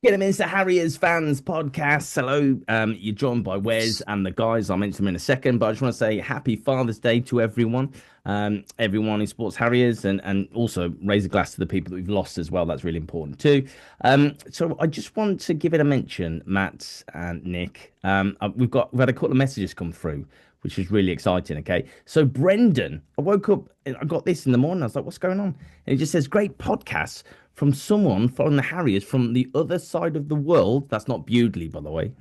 Kidderminster Harriers fans podcast. Hello, you're joined by Wes and the guys. I'll mention them in a second, but I just want to say happy Father's Day to everyone, everyone who supports Harriers, and also raise a glass to the people that we've lost as well. That's really important too. So I just want to give it a mention, Matt and Nick. We've had a couple of messages come through, which is really exciting. Okay, so Brendan, I woke up, and I got this in the morning. I was like, "What's going on?" And it just says, "Great podcast from someone following the Harriers from the other side of the world." That's not Bewdley, by the way.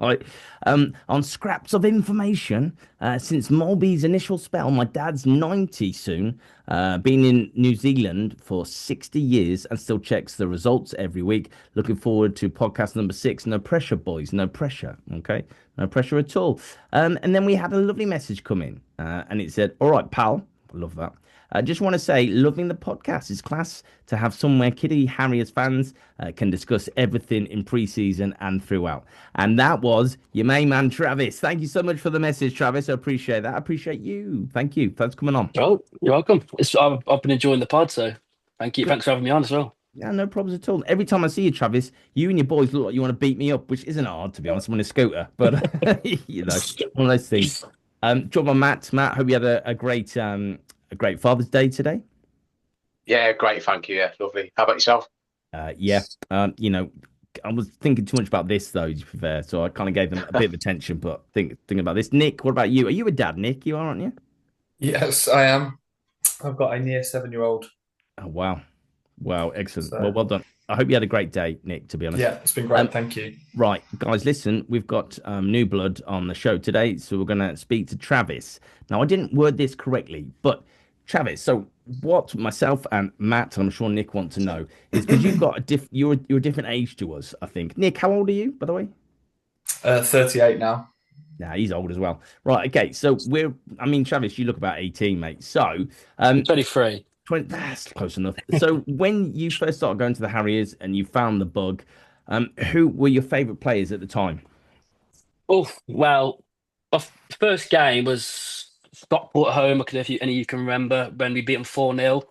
Right. On scraps of information since Molby's initial spell. My dad's 90 soon, been in New Zealand for 60 years and still checks the results every week. Looking forward to podcast number 6. No pressure, boys. No pressure. Okay. No pressure at all. And then we had a lovely message come in, and it said, "All right, pal." I love that. I just want to say, loving the podcast. It's class to have somewhere Kitty Harriers fans can discuss everything in pre-season and throughout. And that was your main man, Travis. Thank you so much for the message, Travis. I appreciate that. I appreciate you. Thank you. Thanks for coming on. Oh, you're welcome. I've been enjoying the pod, so thank you. Good. Thanks for having me on as well. Yeah, no problems at all. Every time I see you, Travis, you and your boys look like you want to beat me up, which isn't hard, to be honest. I'm on a scooter, but one of those things. Job on Matt. Matt, hope you had a great Father's Day today. Yeah, great. Thank you. Yeah, lovely. How about yourself? Yeah, I was thinking too much about this though, to be fair. So I kind of gave them a bit of attention, but thinking about this. Nick, what about you? Are you a dad, Nick? You are, aren't you? Yes, I am. I've got a near 7-year-old. Oh, wow. Wow, excellent. Well, So well done. I hope you had a great day, Nick, to be honest. yeah, it's been Um, great. Thank you. right, guys, listen, we've got new blood on the show today, so we're going to speak to Travis. Now, I didn't word this correctly, but Travis, so what myself and Matt, and I'm sure Nick want to know, is because you've got you're a different age to us, I think. Nick, how old are you, by the way? 38 now. Nah, he's old as well. Right, okay, so I mean, Travis, you look about 18, mate. So, I'm um, 23. 20, that's close enough. So, when you first started going to the Harriers and you found the bug, who were your favourite players at the time? Oh, well, first game was Stockport at home. I don't know if any of you can remember when we beat them 4-0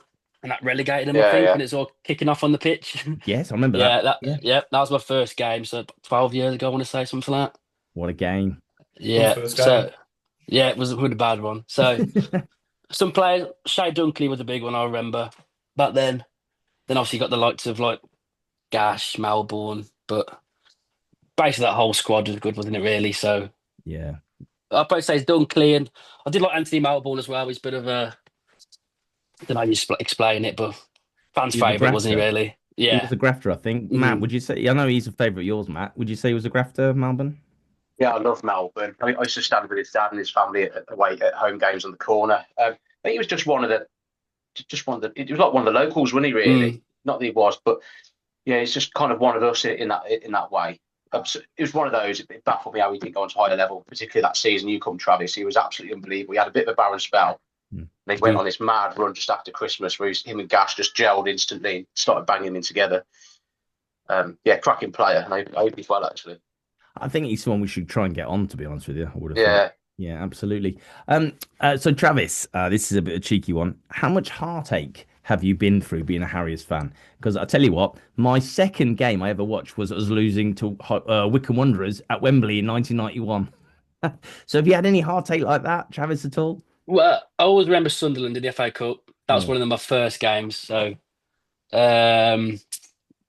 and that relegated them, I Yeah, think, yeah. when it's all kicking off on the pitch. Yes, I remember that. Yeah, Yeah. that was my first game. So 12 years ago, I want to say something like that. What a game. Yeah, Good first so game. yeah, it was a bad one. So some players, Shay Dunkley was a big one, I remember. But then obviously you got the likes of like Gash, Melbourne, but basically that whole squad was good, wasn't it? Really. So Yeah. I'd probably say it's Dunkley, and I did like Anthony Melbourne as well. He's a bit of a, I don't know how you explain it, but fans' He was a favourite, wasn't he? grafter. Really? He was Yeah. a grafter, I think. Matt, Mhm. would you say? I know he's a favourite of yours, Matt. Would you say he was a grafter, Melbourne? Yeah, I love Melbourne. I mean, I used to stand with his dad and his family away at home games on the corner. I think he was just one of the. He was like one of the locals, wasn't he? Mm. Really, not that he was, but yeah, he's just kind of one of us in that way. It was one of those. It baffled me how he didn't go on to higher level, particularly that season. You come, Travis. He was absolutely unbelievable. He had a bit of a barren spell. Hmm. They went on this mad run just after Christmas, where him and Gash just gelled instantly and started banging in together. Yeah, cracking player, and I hope he's well actually. I think he's someone we should try and get on, to be honest with you. I would have thought. Yeah, Yeah, absolutely. So Travis, this is a bit of a cheeky one. How much heartache have you been through being a Harriers fan? Because I tell you what, my second game I ever watched was us losing to Wycombe Wanderers at Wembley in 1991. So have you had any heartache like that, Travis, at all? Well, I always remember Sunderland in the FA Cup. That was Oh, one of my first games. So um,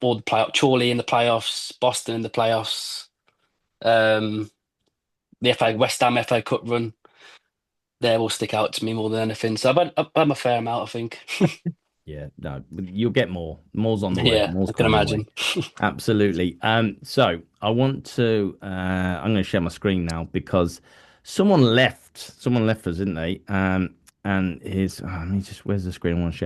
all the play Chorley in the playoffs, Boston in the playoffs, um, the FA West Ham FA Cup run. They will stick out to me more than anything. So I've had my fair amount, I think. yeah, no, you'll get more. More's on the way. Yeah, More's I can coming your way. imagine. Absolutely. So I want to. I'm going to share my screen now because someone left. Someone left us, didn't they? And his. Let me just. Where's the screen? I want to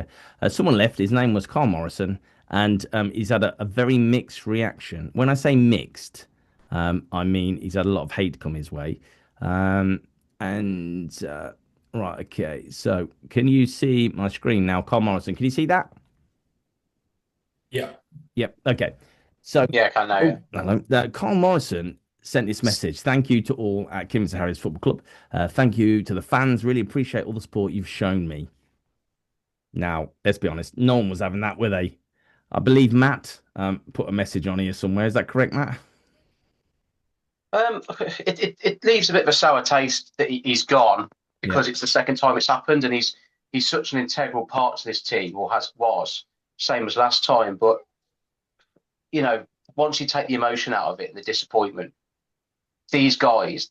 share. Someone left. His name was Kyle Morrison, and he's had a very mixed reaction. When I say mixed, I mean he's had a lot of hate come his way. And right, okay. So can you see my screen now, Kyle Morrison? Can you see that? Yeah. Yep. Okay. So yeah, I can know. Yeah. oh, hello. Carl Morrison sent this message. Thank you to all at Kidderminster Harriers Football Club. Thank you to the fans. Really appreciate all the support you've shown me. Now, let's be honest. No one was having that, were they? I believe Matt put a message on here somewhere. Is that correct, Matt? It leaves a bit of a sour taste that he's gone because Yeah. it's the second time it's happened, and he's such an integral part to this team, or was same as last time. But once you take the emotion out of it and the disappointment, these guys,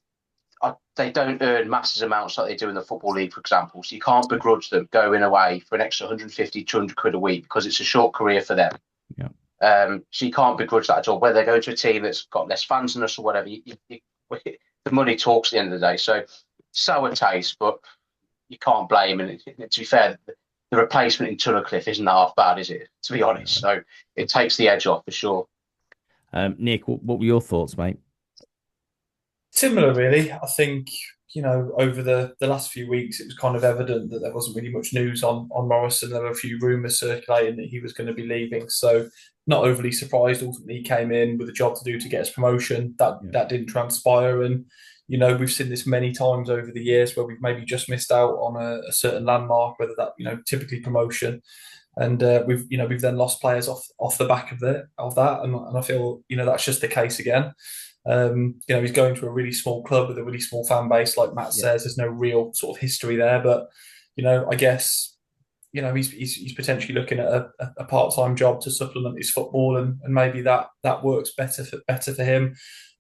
they don't earn massive amounts like they do in the Football League, for example. So you can't begrudge them going away for an extra 150, 200 quid a week because it's a short career for them. Yeah. So you can't begrudge that at all. Whether they go to a team that's got less fans than us or whatever, the money talks at the end of the day. So sour taste, but you can't blame. And to be fair, the replacement in Tunnicliffe isn't half bad, is it? To be honest, so it takes the edge off for sure. Nick, what were your thoughts, mate? Similar, really. I think, over the last few weeks, it was kind of evident that there wasn't really much news on Morrison. There were a few rumours circulating that he was going to be leaving. So not overly surprised. Ultimately, he came in with a job to do to get his promotion. That didn't transpire. And, we've seen this many times over the years where we've maybe just missed out on a certain landmark, whether that, typically promotion. And we've then lost players off the back of that. And I feel, that's just the case again. He's going to a really small club with a really small fan base, like Matt says. There's no real sort of history there, but I guess he's potentially looking at a part-time job to supplement his football, and maybe that works better for him.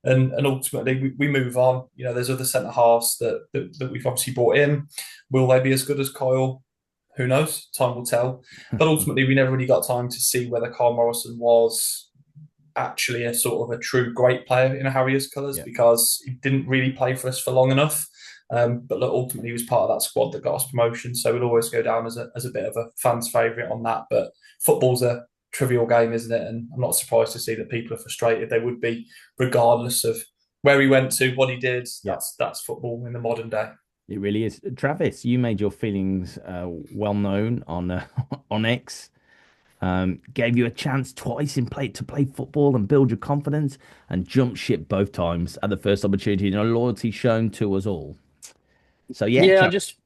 And ultimately, we move on. There's other centre halves that we've obviously brought in. Will they be as good as Kyle? Who knows? Time will tell. But ultimately, we never really got time to see whether Kyle Morrison was actually a sort of a true great player in a Harriers colours, because he didn't really play for us for long enough. But look, ultimately, he was part of that squad that got us promotion, so he'll always go down as a bit of a fan's favourite on that. But football's a trivial game, isn't it? And I'm not surprised to see that people are frustrated. They would be, regardless of where he went to, what he did. That's football in the modern day. It really is. Travis, you made your feelings well known on X. Gave you a chance twice to play football and build your confidence, and jumped ship both times at the first opportunity, and a loyalty shown to us all. So I just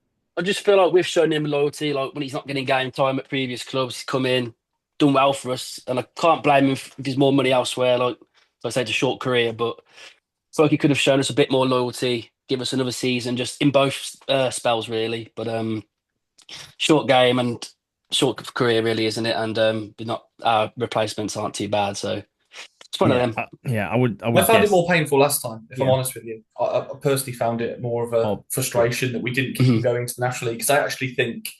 feel like we've shown him loyalty. Like when he's not getting game time at previous clubs, he's come in, done well for us, and I can't blame him if there's more money elsewhere. Like I say, it's a short career, but I feel like he could have shown us a bit more loyalty, give us another season, just in both spells really. But short game and short career, really, isn't it? And not our replacements aren't too bad, so it's one of them. I would. I found it more painful last time, if I'm honest with you. I personally found it more of a frustration that we didn't keep him going to the National League, because I actually think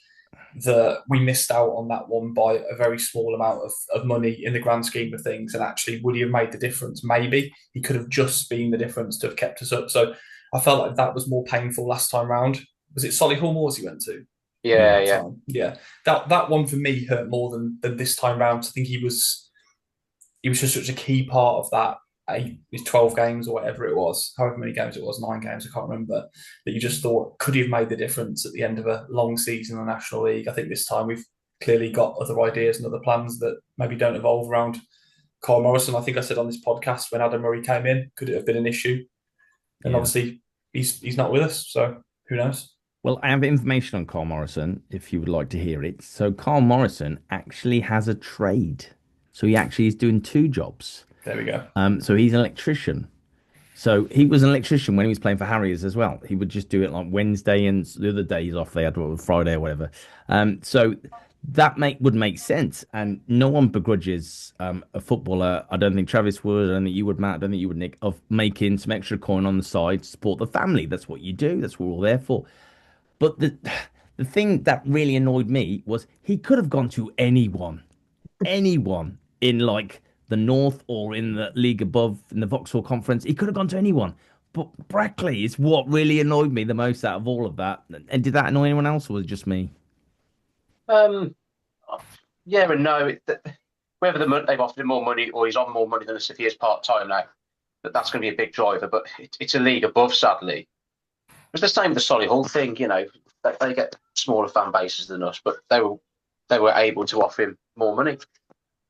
that we missed out on that one by a very small amount of money in the grand scheme of things. And actually, would he have made the difference? Maybe. He could have just been the difference to have kept us up. So I felt like that was more painful last time round. Was it Solihull Moors he went to? Yeah. That one for me hurt more than this time round. I think he was just such a key part of that. His 12 games or whatever it was, however many games it was, 9 games, I can't remember, that you just thought, could he have made the difference at the end of a long season in the National League? I think this time we've clearly got other ideas and other plans that maybe don't evolve around Kyle Morrison. I think I said on this podcast when Adam Murray came in, could it have been an issue? And obviously he's not with us, so who knows? Well, I have information on Kyle Morrison, if you would like to hear it. So Kyle Morrison actually has a trade. So he actually is doing 2 jobs. There we go. So he's an electrician. So he was an electrician when he was playing for Harriers as well. He would just do it like Wednesday, and the other days off they had, Friday or whatever. So that would make sense. And no one begrudges a footballer. I don't think Travis would. I don't think you would, Matt. I don't think you would, Nick, of making some extra coin on the side to support the family. That's what you do. That's what we're all there for. But the thing that really annoyed me was he could have gone to anyone in like the North or in the league above in the Vauxhall Conference. He could have gone to anyone. But Brackley is what really annoyed me the most out of all of that. And did that annoy anyone else, or was it just me? Yeah and no. Whether they've offered him more money or he's on more money than us if he is part-time now, that's going to be a big driver. But it's a league above, sadly. It's the same with the Solihull thing, they get smaller fan bases than us, but they were able to offer him more money,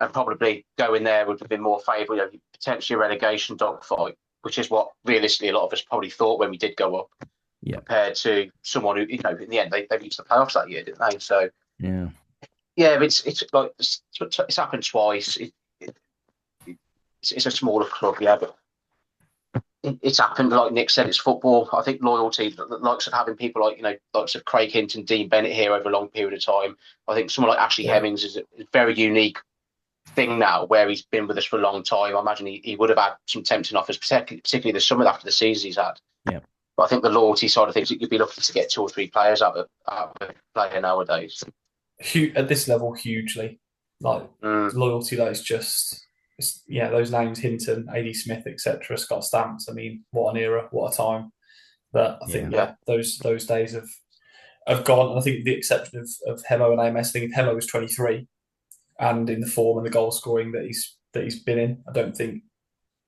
and probably going there would have been more favourable, potentially a relegation dogfight, which is what realistically a lot of us probably thought when we did go up, compared to someone who, in the end, they reached the playoffs that year, didn't they? So, Yeah, it's like it's happened twice. It's a smaller club, yeah, but it's happened. Like Nick said, it's football. I think loyalty, the likes of having people like likes of Craig Hinton, Dean Bennett here over a long period of time. I think someone like Ashley Hemmings is a very unique thing now, where he's been with us for a long time. I imagine he would have had some tempting offers, particularly the summer after the season he's had. Yeah. But I think the loyalty side of things, you'd be looking to get 2 or 3 players out of a player nowadays. At this level, hugely. Like loyalty, that is just those names: Hinton, AD Smith, etc. Scott Stamps. I mean, what an era, what a time. But I think those days have gone. And I think the exception of Hemo and AMS, I think Hemo was 23, and in the form and the goal scoring that he's been in, I don't think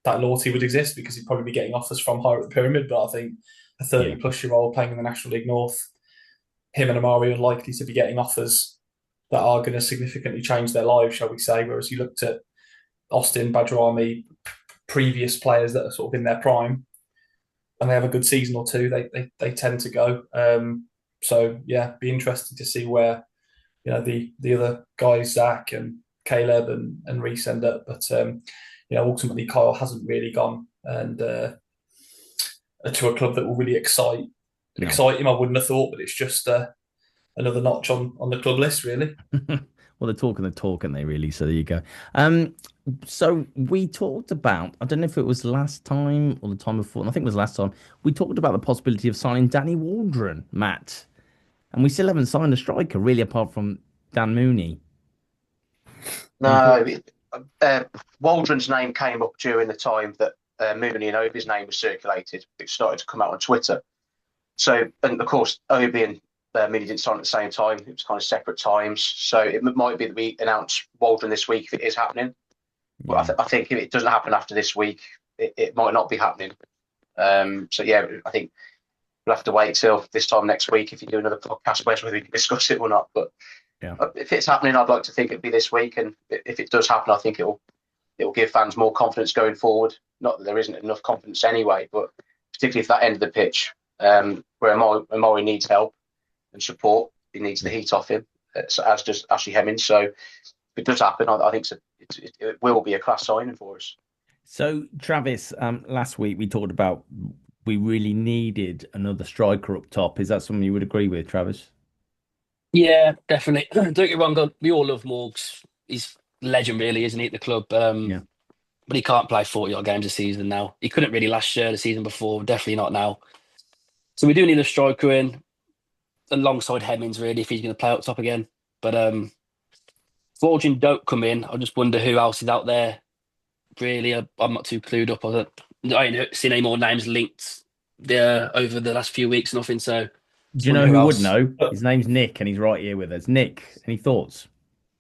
that loyalty would exist, because he'd probably be getting offers from higher up the pyramid. But I think a 30-plus-year-old playing in the National League North, him and Amari are likely to be getting offers that are going to significantly change their lives, shall we say. Whereas you looked at Austin, Badrami, previous players that are sort of in their prime, and they have a good season or two, they tend to go. So yeah, be interesting to see where the other guys, Zach and Caleb and Reese, end up. But ultimately Kyle hasn't really gone and to a club that will really excite him. I wouldn't have thought, but it's just another notch on the club list, really. Well, they're talking the talk, aren't they, really? So there you go. So we talked about, I don't know if it was last time or the time before, I think it was last time, we talked about the possibility of signing Danny Waldron, Matt. And we still haven't signed a striker, really, apart from Dan Mooney. No, Waldron's name came up during the time that Mooney and Obi's name was circulated. It started to come out on Twitter. So, and of course, Obi and Mooney didn't sign at the same time. It was kind of separate times. So it might be that we announce Waldron this week if it is happening. Yeah. But I think if it doesn't happen after this week, it might not be happening. So yeah, I think we'll have to wait till this time next week if you do another podcast whether we can discuss it or not. But if it's happening, I'd like to think it'd be this week. And if it does happen, I think it will give fans more confidence going forward. Not that there isn't enough confidence anyway, but particularly if that end of the pitch, where Amari needs help and support, he needs the heat off him, as does Ashley Hemmings. So if it does happen, I think it will be a class signing for us. So Travis, last week we talked about we really needed another striker up top. Is that something you would agree with, Travis? Yeah, definitely. Don't get me wrong, we all love Morgs. He's a legend, really, isn't he, at the club? But he can't play 40-odd games a season now. He couldn't really last year, the season before, definitely not now. So we do need a striker in alongside Hemmings, really, if he's going to play up top again. But if Waldron don't come in, I just wonder who else is out there. Really, I'm not too clued up. I ain't seen any more names linked there over the last few weeks, nothing. So, do you know who would know? His name's Nick, and he's right here with us. Nick, any thoughts?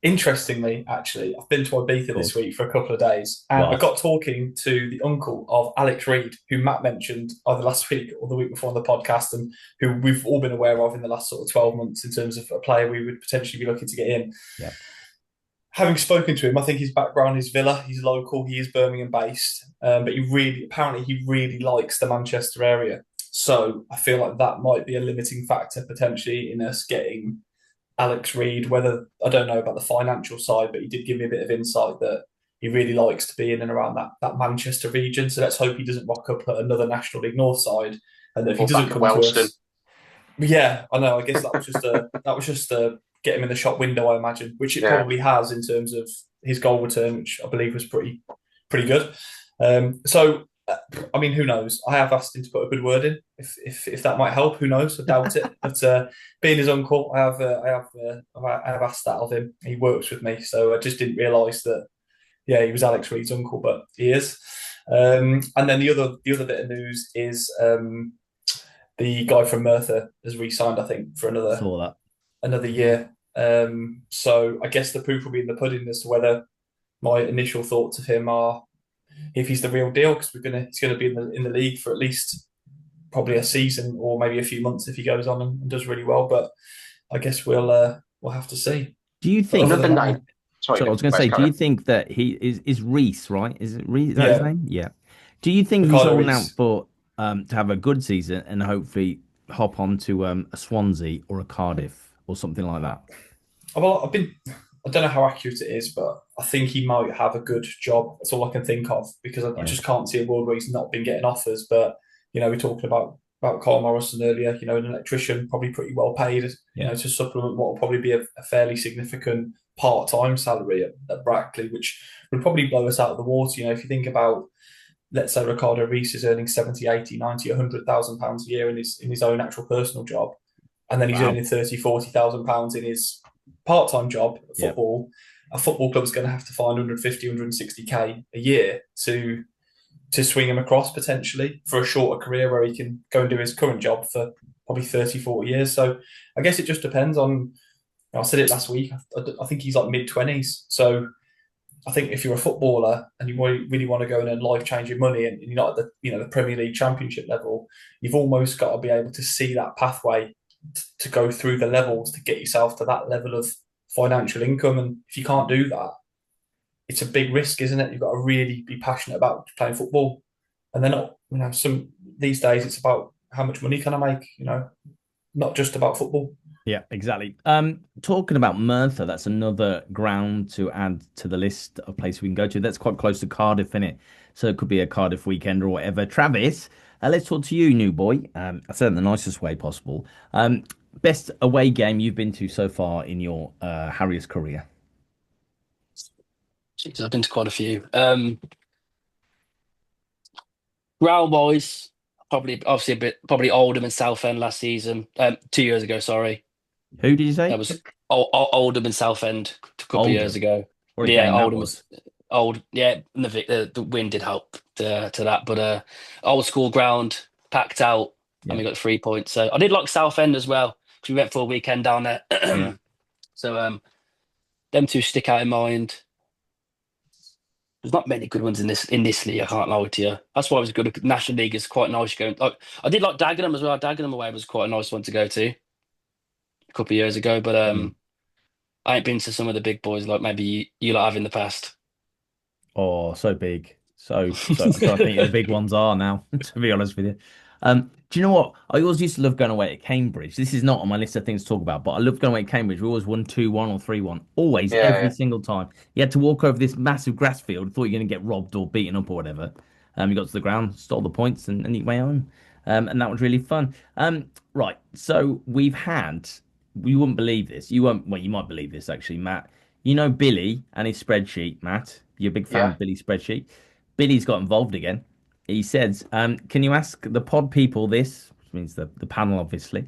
Interestingly, actually, I've been to Ibiza this week for a couple of days, and I got talking to the uncle of Alex Reid, who Matt mentioned either last week or the week before on the podcast, and who we've all been aware of in the last sort of 12 months in terms of a player we would potentially be looking to get in. Yeah. Having spoken to him, I think his background is Villa. He's local. He is Birmingham based, but he really likes the Manchester area. So I feel like that might be a limiting factor potentially in us getting Alex Reid. Whether, I don't know about the financial side, but he did give me a bit of insight that he really likes to be in and around that Manchester region. So let's hope he doesn't rock up at another National League North side, and if he doesn't come to us, yeah, I know. I guess that was just get him in the shop window, I imagine, which it probably has in terms of his goal return, which I believe was pretty good. So, I mean, who knows? I have asked him to put a good word in. If that might help, who knows? I doubt it. But being his uncle, I have asked that of him. He works with me, so I just didn't realise that. Yeah, he was Alex Reid's uncle, but he is. And then the other bit of news is the guy from Merthyr has re-signed, I think, for another year. So I guess the proof will be in the pudding as to whether my initial thoughts of him are if he's the real deal, because he's gonna be in the league for at least probably a season or maybe a few months if he goes on and does really well. But I guess we'll have to see. Do you think another name? Sorry, I was going to say, do you think that he is Reese, right? Is it Reese? Is that his name? Yeah. Do you think he's all out for to have a good season and hopefully hop on to a Swansea or a Cardiff or something like that? Well, I don't know how accurate it is, but I think he might have a good job. That's all I can think of because I Yeah. just can't see a world where he's not been getting offers. But we're talking about Kyle Morrison earlier. An electrician, probably pretty well paid. Yeah. To supplement what will probably be a fairly significant part-time salary at Brackley, which would probably blow us out of the water. If you think about, let's say Ricardo Reese is earning 70, 80, 90, £100,000 a year in his own actual personal job, and then he's Wow. earning 30, £40,000 in his part-time job at Yeah. football. A football club's going to have to find 150, 160k a year to swing him across potentially for a shorter career where he can go and do his current job for probably 30, 40 years. So I guess it just depends on. I said it last week. I think he's like mid-20s. So I think if you're a footballer and you really want to go and earn life-changing money, and you're not at the Premier League Championship level, you've almost got to be able to see that pathway to go through the levels to get yourself to that level of financial income. And if you can't do that, it's a big risk, isn't it? You've got to really be passionate about playing football, and then some these days it's about how much money can I make. Not just about football. Yeah, exactly. Talking about Merthyr, that's another ground to add to the list of places we can go to. That's quite close to Cardiff, innit? So it could be a Cardiff weekend or whatever. Travis, let's talk to you, new boy. I said it in the nicest way possible. Best away game you've been to so far in your Harriers career? Jeez, I've been to quite a few. Ground boys, obviously a bit probably Oldham and Southend last season. 2 years ago, sorry. Who did you say? That was Oldham and Southend a couple of years ago. What a Yeah, game that Oldham was. was old. Yeah, and the wind did help to that, but old school ground, packed out, Yeah. and we got 3 points. So I did like Southend as well because we went for a weekend down there. Yeah. So them two stick out in mind. There's not many good ones in this league. I can't lie to you. That's why it was good. National League is quite nice going. I did like Dagenham as well. Dagenham away was quite a nice one to go to a couple of years ago. But I ain't been to some of the big boys like maybe you lot have in the past. Oh, so big. So I'm trying to think who the big ones are now, to be honest with you. Do you know what? I always used to love going away to Cambridge. This is not on my list of things to talk about, but I love going away to Cambridge. We always won 2-1 or 3-1. Always, every Yeah. single time. You had to walk over this massive grass field, thought you were going to get robbed or beaten up or whatever. You got to the ground, stole the points, and you went home. And that was really fun. Right. So we've had, you wouldn't believe this. You won't, well, you might believe this actually, Matt. You know Billy and his spreadsheet, Matt. You're a big fan Yeah. of Billy's spreadsheet. Billy's got involved again. He says, can you ask the pod people this, which means the panel, obviously.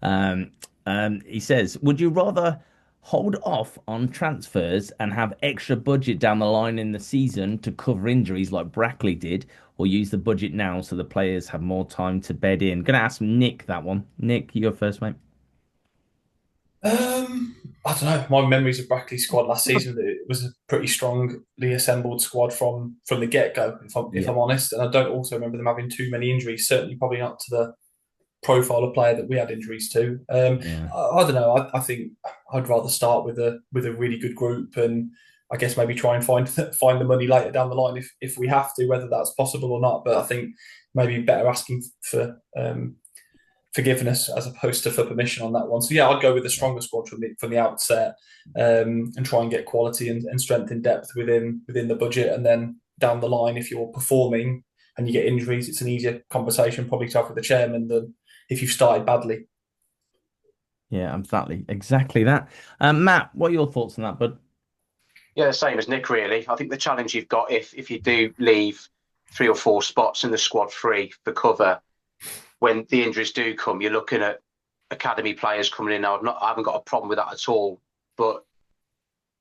He says, would you rather hold off on transfers and have extra budget down the line in the season to cover injuries like Brackley did, or use the budget now so the players have more time to bed in? Gonna ask Nick that one. Nick, you go first, mate. I don't know. My memories of Brackley's squad last season, it was a pretty strongly assembled squad from the get go. If Yeah. I'm honest, and I don't also remember them having too many injuries. Certainly, probably not to the profile of player that we had injuries to. Yeah. I don't know. I think I'd rather start with a really good group, and I guess maybe try and find the money later down the line if we have to, whether that's possible or not. But I think maybe better asking for forgiveness as opposed to for permission on that one. So yeah, I'd go with the stronger squad from the outset, and try and get quality and strength in depth within the budget, and then down the line, if you're performing and you get injuries, it's an easier conversation probably to have with the chairman than if you've started badly. Yeah, exactly that. Matt, what are your thoughts on that, bud? Yeah, same as Nick, really. I think the challenge you've got if you do leave 3 or 4 spots in the squad free for cover, when the injuries do come, you're looking at academy players coming in. Now, I haven't got a problem with that at all, but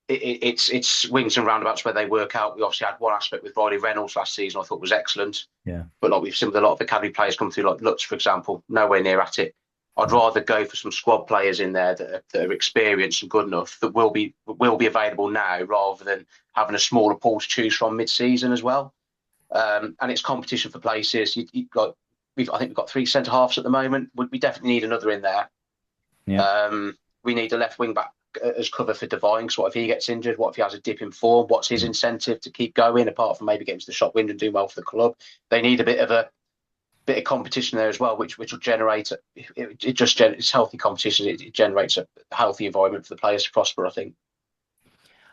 it's swings and roundabouts where they work out. We obviously had one aspect with Riley Reynolds last season I thought was excellent. Yeah. But like we've seen with a lot of academy players come through, like Lutz, for example, nowhere near at it. I'd rather go for some squad players in there that are experienced and good enough that will be available now, rather than having a smaller pool to choose from mid-season as well. And it's competition for places. I think we've got 3 centre halves at the moment. We definitely need another in there. Yeah. We need a left wing back as cover for Devine, because what if he gets injured? What if he has a dip in form? What's his incentive to keep going, apart from maybe getting to the shop window and doing well for the club? They need a bit of bit of competition there as well, which will generate it's healthy competition. It generates a healthy environment for the players to prosper, I think.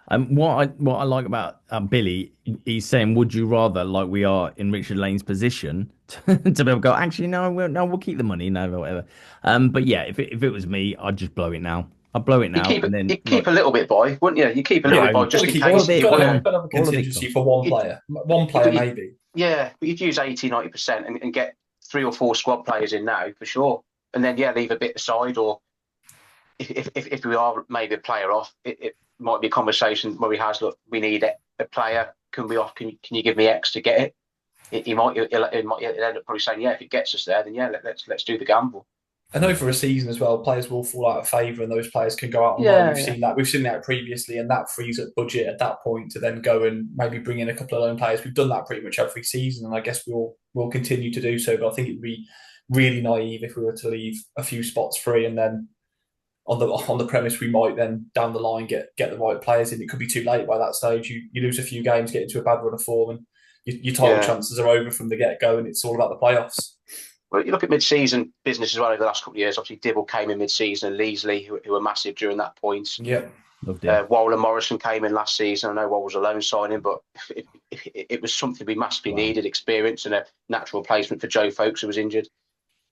What I like about Billy, he's saying, would you rather, like we are in Richard Lane's position, to be able to go, actually, no, we'll keep the money, no, whatever. But yeah, if it was me, I'd just blow it now. I'd blow it now, and then keep a little bit, boy, wouldn't you? You keep a little bit, boy, just in case. You've got to have a contingency for one player. One player, maybe. Yeah, but you'd use 80-90% and get 3 or 4 squad players in now for sure, and then leave a bit aside. Or if we are maybe a player off, it might be a conversation where look, we need a player. Can we off? Can you give me X to get it? He'll end up probably saying, if it gets us there, then let's do the gamble. I know for a season as well, players will fall out of favour, and those players can go out on loan. We've seen that previously, and that frees up budget at that point to then go and maybe bring in a couple of loan players. We've done that pretty much every season, and I guess we'll continue to do so. But I think it'd be really naive if we were to leave a few spots free, and then on the premise we might then down the line get the right players in. It could be too late by that stage. You lose a few games, get into a bad run of form, and your title chances are over from the get-go, and it's all about the playoffs. Well, you look at mid-season business as well over the last couple of years. Obviously, Dibble came in mid-season, and Leesley, who were massive during that point. Yeah. Waldron Morrison came in last season. I know Wald was a loan signing, but it was something we massively needed, experience and a natural replacement for Joe Folks, who was injured.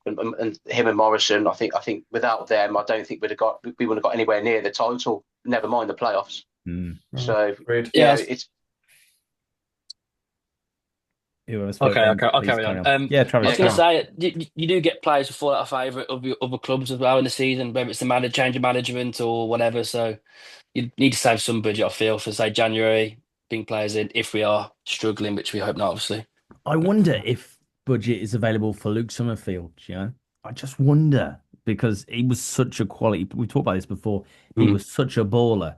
And him and Morrison, I think without them, I don't think we wouldn't have got anywhere near the title, never mind the playoffs. So, it's... Okay, I'll carry on. Travis. I was going to say, you do get players who fall out of favour of other clubs as well in the season, whether it's the change of management or whatever. So you need to save some budget, I feel, for, say, January, bring players in if we are struggling, which we hope not, obviously. I wonder if budget is available for Luke Summerfield, I just wonder, because he was such a quality. We talked about this before. He was such a baller.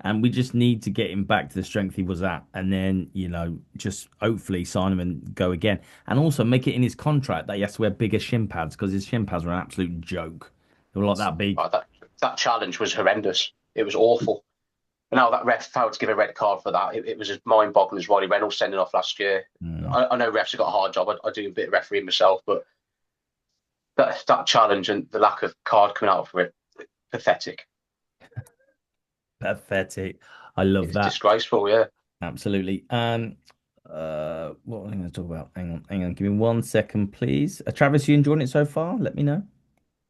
And we just need to get him back to the strength he was at, and then just hopefully sign him and go again, and also make it in his contract that he has to wear bigger shin pads, because his shin pads were an absolute joke. They were like that big. That challenge was horrendous. It was awful. And now that ref failed to give a red card for that. It was as mind-boggling as Ronnie Reynolds sending off last year. I know refs have got a hard job. I do a bit of refereeing myself, but that challenge and the lack of card coming out for it, pathetic. Pathetic. I love that. Disgraceful, yeah. Absolutely. What was I going to talk about? Hang on. Give me 1 second, please. Travis, you enjoying it so far? Let me know.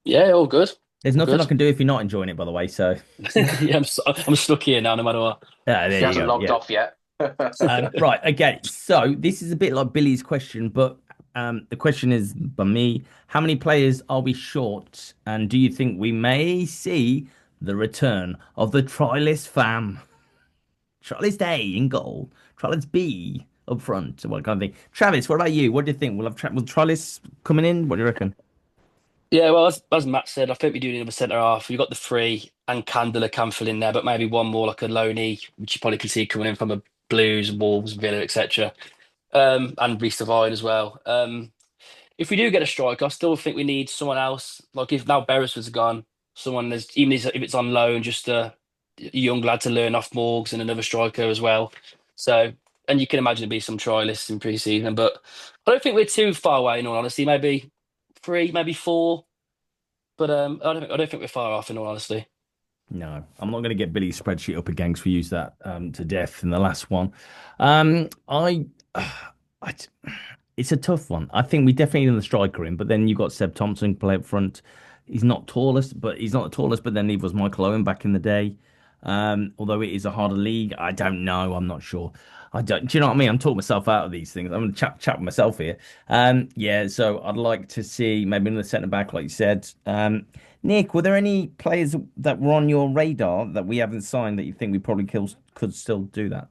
Yeah, all good. There's nothing I can do if you're not enjoying it, by the way. So yeah, I'm stuck here now, no matter what. Yeah, he hasn't logged off yet. Right. Okay. So this is a bit like Billy's question, but the question is by me: how many players are we short, and do you think we may see the return of the Trialist fam? Trialist A in goal, Trialist B up front, what kind of thing. Travis, what about you? What do you think? Will Trialist coming in? What do you reckon? Yeah, well, as Matt said, I think we do need a centre half. You've got the 3 and Candler can fill in there, but maybe one more like a loanee, which you probably can see coming in from a Blues, Wolves, Villa, etc. And Reece Devine as well. If we do get a striker, I still think we need someone else. Like if now Beres was gone, someone even if it's on loan, just a young lad to learn off Morgs and another striker as well. So, and you can imagine there'd be some trialists in pre-season, but I don't think we're too far away. In all honesty, maybe 3, maybe 4, but I don't think we're far off. In all honesty, no, I'm not going to get Billy's spreadsheet up again because we used that to death in the last one. It's a tough one. I think we definitely need the striker in, but then you got Seb Thompson play up front. He's not tallest, but then neither was Michael Owen back in the day. Although it is a harder league, I don't know. I'm not sure. Do you know what I mean? I'm talking myself out of these things. I'm going to chat with myself here. So I'd like to see maybe another centre back, like you said. Nick, were there any players that were on your radar that we haven't signed that you think we probably could still do that?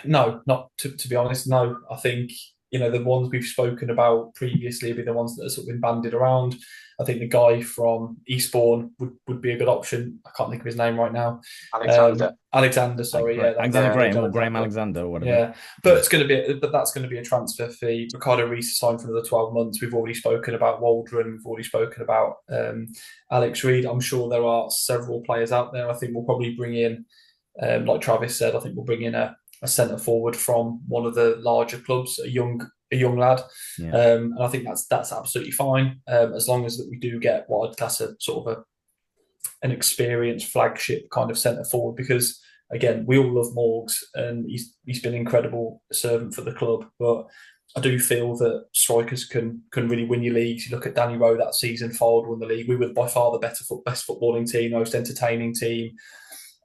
No, not to be honest. No, I think the ones we've spoken about previously have been the ones that have sort of been bandied around. I think the guy from Eastbourne would be a good option. I can't think of his name right now. Alexander, sorry, Alexander Graham or Graham Alexander or whatever. Yeah, but that's going to be a transfer fee. Ricardo Reece signed for another 12 months. We've already spoken about Waldron. We've already spoken about Alex Reid. I'm sure there are several players out there. I think we'll probably bring in, like Travis said, I think we'll bring in a a centre forward from one of the larger clubs, a young lad. Yeah. And I think that's absolutely fine, as long as that we do get what I'd class a sort of an experienced flagship kind of centre forward, because again, we all love Morgs and he's been an incredible servant for the club, but I do feel that strikers can really win your leagues. You look at Danny Rowe that season, Fylde won the league. We were by far the best footballing team, most entertaining team.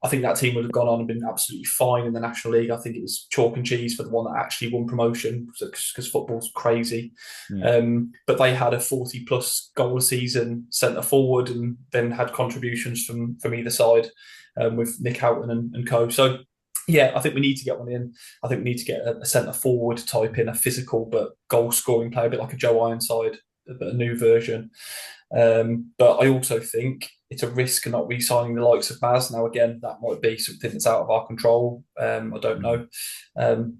I think that team would have gone on and been absolutely fine in the National League. I think it was chalk and cheese for the one that actually won promotion, because football's crazy. Yeah. But they had a 40-plus goal a season centre forward, and then had contributions from either side, with Nick Houghton and co. So, yeah, I think we need to get one in. I think we need to get a centre forward type in, a physical but goal scoring player, a bit like a Joe Ironside, but a new version. But I also think it's a risk not re-signing the likes of Maz. Now, again, that might be something that's out of our control. I don't know.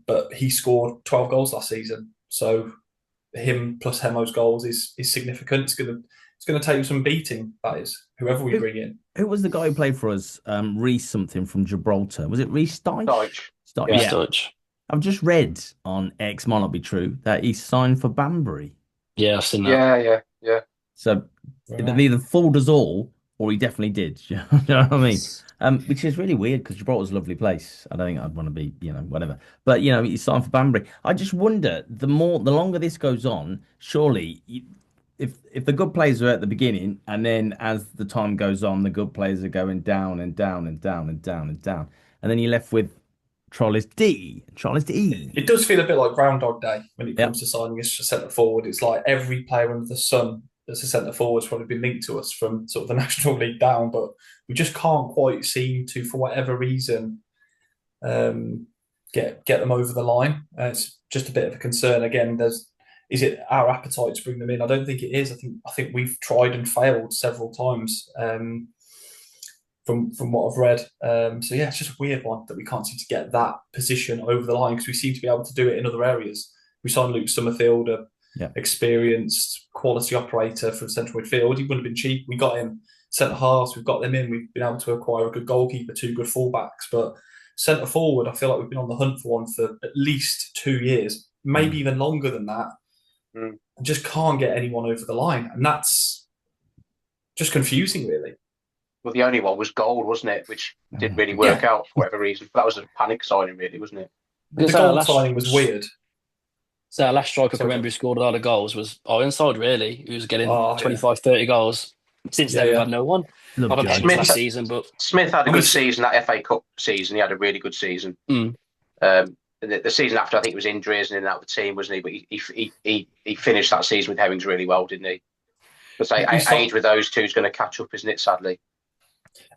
But he scored 12 goals last season. So him plus Hemo's goals is significant. It's going to take some beating, that is, whoever we bring in. Who was the guy who played for us? Reece something from Gibraltar. Was it Reece Dyche? Dyche. I've just read on X, might not be true, that he signed for Banbury. Yeah, I've seen that. Yeah. So they either fooled us all, or he definitely did. You know what I mean? Which is really weird, because Gibraltar's a lovely place. I don't think I'd want to be, whatever. But he's signed for Banbury. I just wonder, the longer this goes on, surely, if the good players are at the beginning, and then as the time goes on, the good players are going down and down and down and down and down, and then you're left with Trialist E. It does feel a bit like Groundhog Day when it comes to signing a centre forward. It's like every player under the sun that's a centre forward has probably been linked to us from sort of the National League down, but we just can't quite seem to, for whatever reason, get them over the line. It's just a bit of a concern. Again, is it our appetite to bring them in? I don't think it is. I think we've tried and failed several times. From what I've read. So yeah, it's just a weird one that we can't seem to get that position over the line, because we seem to be able to do it in other areas. We signed Luke Summerfield, experienced quality operator from central midfield. He wouldn't have been cheap. We got him. Centre halves, we've got them in. We've been able to acquire a good goalkeeper, 2 good fullbacks. But centre forward, I feel like we've been on the hunt for one for at least 2 years, maybe even longer than that. And just can't get anyone over the line. And that's just confusing, really. Well, the only one was gold, wasn't it? Which didn't really work out for whatever reason. That was a panic signing, really, wasn't it? The gold signing was weird. So our last striker I can remember who scored a lot of goals was Ironside, really. He was getting 25, 30 goals. Since then, we've had no one. Not a Smith last season, but Smith had a good season, that FA Cup season. He had a really good season. The season after, I think it was injuries and in and out of the team, wasn't he? But he finished that season with Hemmings really well, didn't he? But age with those two is going to catch up, isn't it, sadly?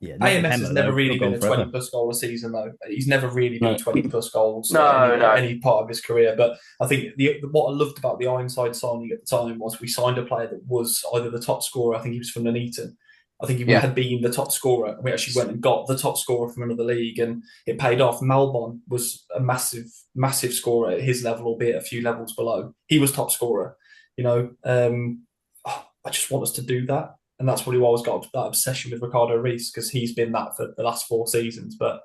Yeah, AMS has never really been a 20-plus goal a season, though. He's never really been 20-plus goals any part of his career. But I think what I loved about the Ironside signing at the time was we signed a player that was either the top scorer. I think he was from Nuneaton. I think he had been the top scorer. We actually went and got the top scorer from another league, and it paid off. Malbon was a massive, massive scorer at his level, albeit a few levels below. He was top scorer. I just want us to do that. And that's probably why I was got that obsession with Ricardo Reis, because he's been that for the last 4 seasons. But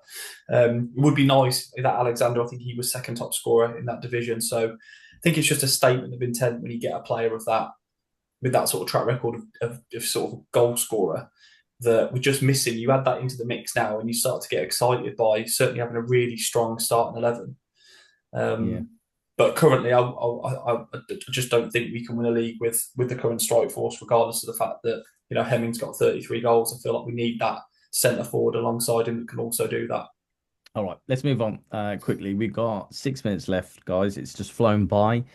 it would be nice that Alexander, I think he was second top scorer in that division. So I think it's just a statement of intent when you get a player of that, with that sort of track record of sort of goal scorer, that we're just missing. You add that into the mix now, and you start to get excited by certainly having a really strong starting 11. But currently, I just don't think we can win a league with the current strike force, regardless of the fact that Hemmings got 33 goals. I feel like we need that centre forward alongside him that can also do that. All right, let's move on quickly. We've got 6 minutes left, guys. It's just flown by.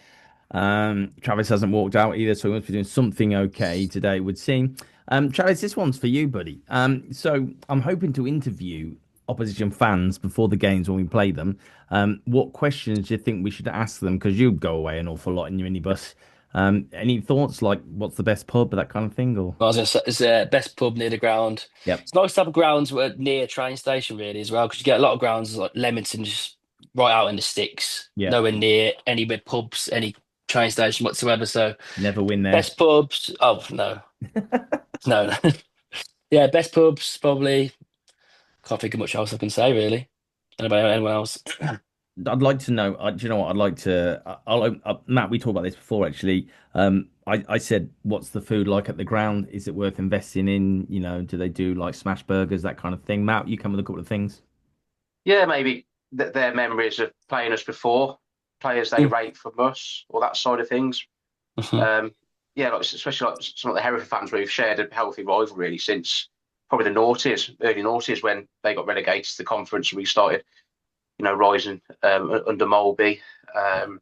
Travis hasn't walked out either, so we must be doing something okay today, it would seem. Travis, this one's for you, buddy. So I'm hoping to interview opposition fans before the games when we play them. What questions do you think we should ask them? Because you go away an awful lot in your minibus. Any thoughts, like what's the best pub, that kind of thing? Or I was going to say, it's the best pub near the ground. Yep. It's nice to have grounds near a train station, really, as well, because you get a lot of grounds like Leamington, just right out in the sticks, nowhere near any big pubs, any train station whatsoever. So never win there. Best pubs. Oh no, no. Yeah, best pubs probably. Can't think of much else I can say, really. Anybody, anyone else? I'd like to know. Do you know what? I'd like to. Matt, we talked about this before, actually. I said, what's the food like at the ground? Is it worth investing in? Do they do like smash burgers, that kind of thing? Matt, you come with a couple of things. Yeah, maybe their memories of playing us before, players they Mm. rate from us, or that side of things. Mhm. Yeah, like, especially like some of the Hereford fans, we've shared a healthy rivalry really since probably the noughties, early noughties, when they got relegated to the conference and we started, rising under Molby. Um,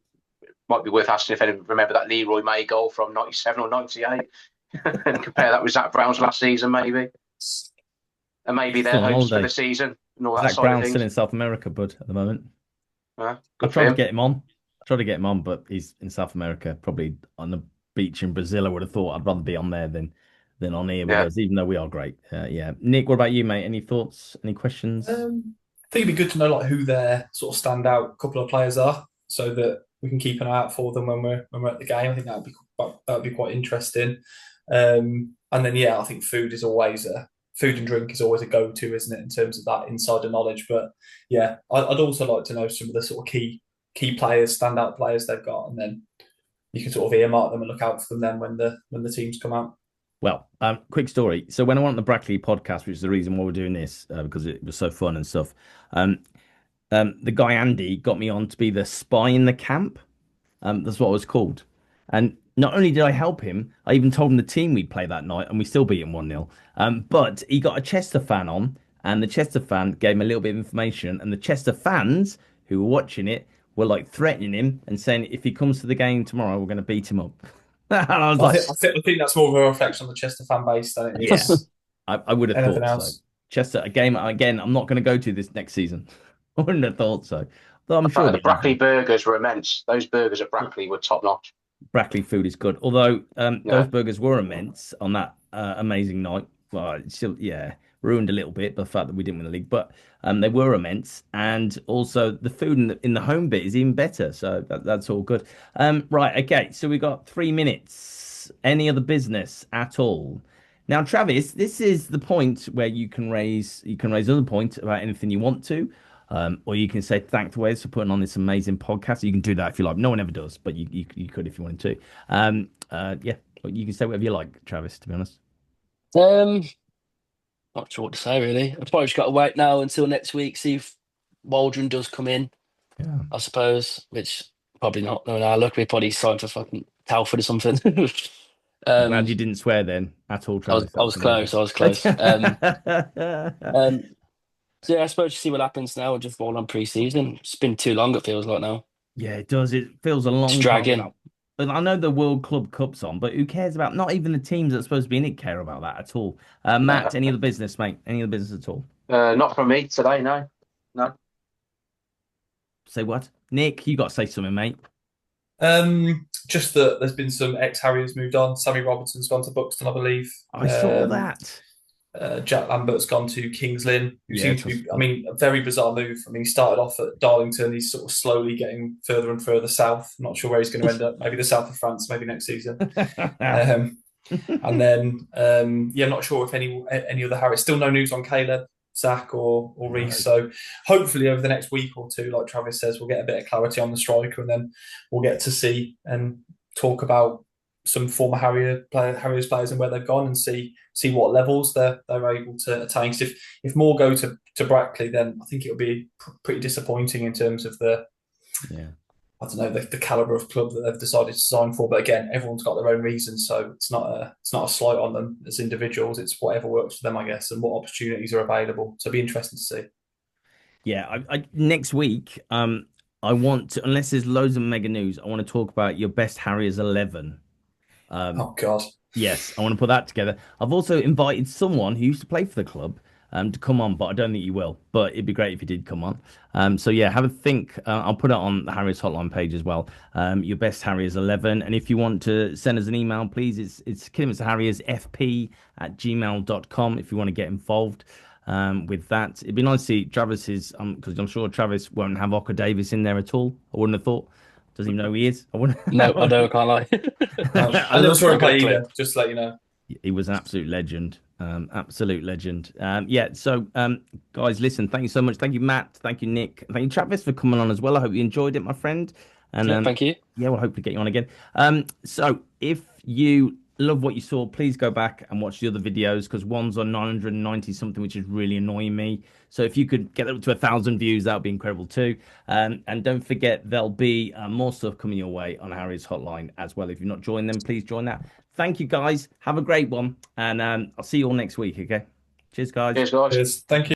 Might be worth asking if anyone remember that Leroy May goal from '97 or '98, and compare that with Zach Brown's last season, maybe, and maybe He's their still on hopes for holiday. the season and all that Zach side of Brown's still things. in South America, bud, at the moment. I Good for tried to him. get him on. I tried to get him on, but he's in South America, probably on the beach in Brazil. I would have thought I'd rather be on there than on here with Yeah. us, even though we are great. Yeah. Nick, what about you, mate? Any thoughts? Any questions? I think it'd be good to know like who their sort of standout couple of players are, so that we can keep an eye out for them when we're at the game. I think that would be quite interesting. And then yeah, I think food and drink is always a go-to, isn't it, in terms of that insider knowledge. But yeah, I'd also like to know some of the sort of key players, standout players they've got, and then you can sort of earmark them and look out for them then when the teams come out. Well, quick story. So when I went on the Brackley podcast, which is the reason why we're doing this, because it was so fun and stuff. Um, the guy Andy got me on to be the spy in the camp. That's what it was called. And not only did I help him, I even told him the team we'd play that night, and we still beat him 1-0. But he got a Chester fan on, and the Chester fan gave him a little bit of information, and the Chester fans who were watching it were like threatening him and saying, if he comes to the game tomorrow, we're going to beat him up. And I was I like, think, I think I think that's more of a reflection on the Chester fan base than it yeah, is I would have anything thought so. else. Chester, a game again, I'm not going to go to this next season. I wouldn't have thought so. Though I'm sure The they'll Brackley enjoy. burgers were immense. Those burgers at Brackley were top notch. Brackley food is good. Although those Yeah. burgers were immense on that amazing night. Well, it's still, yeah, ruined a little bit by the fact that we didn't win the league, but they were immense. And also the food in the home bit is even better. So that's all good. Right, okay. So we got 3 minutes. Any other business at all? Now, Travis, this is the point where you can raise other points about anything you want to. Or you can say thank to Wes for putting on this amazing podcast. You can do that if you like. No one ever does, but you could if you wanted to. Yeah, you can say whatever you like, Travis. To be honest. Um, Not sure what to say really. I've probably just got to wait now until next week, see if Waldron does come in, Yeah. I suppose, which probably not. No, no, look, we probably signed for fucking Telford or something. I'm glad um, you didn't swear then at all, I was Travis. I That was was close. I was close. amazing. Um, so yeah, I suppose to see what happens now and just roll on pre-season. It's been too long. It feels like now. Yeah, it does. It feels a It's long time dragging. without. And I know the World Club Cup's on, but who cares about? Not even the teams that are supposed to be in it care about that at all. Matt, any of the business, mate? Any of the business at all? Not from me today, no. No. Say what? Nick, you got to say something, mate. Just that there's been some ex-Harriers moved on. Sammy Robertson's gone to Buxton, I believe. I saw that. Jack Lambert's gone to Kings Lynn, who Yeah, seems to be, I mean, a very bizarre move. I mean, he started off at Darlington. He's sort of slowly getting further and further south. I'm not sure where he's going to end up. Maybe the south of France, maybe next season. And then, yeah, I'm not sure if any other Harriers. Still no news on Caleb, Zach, or Reese. So hopefully over the next week or two, like Travis says, we'll get a bit of clarity on the striker, and then we'll get to see and talk about some former Harriers players and where they've gone, and see what levels they're able to attain. Because if more go to Brackley, then I think it'll be pretty disappointing in terms of the I don't know the caliber of club that they've decided to sign for. But again, everyone's got their own reasons, so it's not a slight on them as individuals. It's whatever works for them, I guess, and what opportunities are available. So it'll be interesting to see. Yeah, next week, I want to, unless there's loads of mega news, I want to talk about your best Harriers 11. Oh God. Yes, I want to put that together. I've also invited someone who used to play for the club to come on, but I don't think you will. But it'd be great if you did come on. So yeah, have a think. I'll put it on the Harriers hotline page as well. Your best Harriers 11. And if you want to send us an email, please, it's kidderminsterharriersfp@gmail.com if you want to get involved with that. It'd be nice to see Travis's, because I'm sure Travis won't have Ocker Davis in there at all. I wouldn't have thought. Doesn't even know who he is. I wouldn't. No, I don't. I can't lie. I never saw him play Quickly. either. Just to let you know. He was an absolute legend. Absolute legend. Yeah. So, guys, listen. Thank you so much. Thank you, Matt. Thank you, Nick. Thank you, Travis, for coming on as well. I hope you enjoyed it, my friend. And Yeah, thank you. yeah, we'll hopefully get you on again. So if you love what you saw, please go back and watch the other videos because one's on 990 something, which is really annoying me. So if you could get up to 1,000 views, that would be incredible too. And don't forget, there'll be more stuff coming your way on Harriers Hotline as well. If you've not joined them, please join that. Thank you, guys. Have a great one. And I'll see you all next week, okay? Cheers, guys. Cheers, guys. Cheers. Thank you.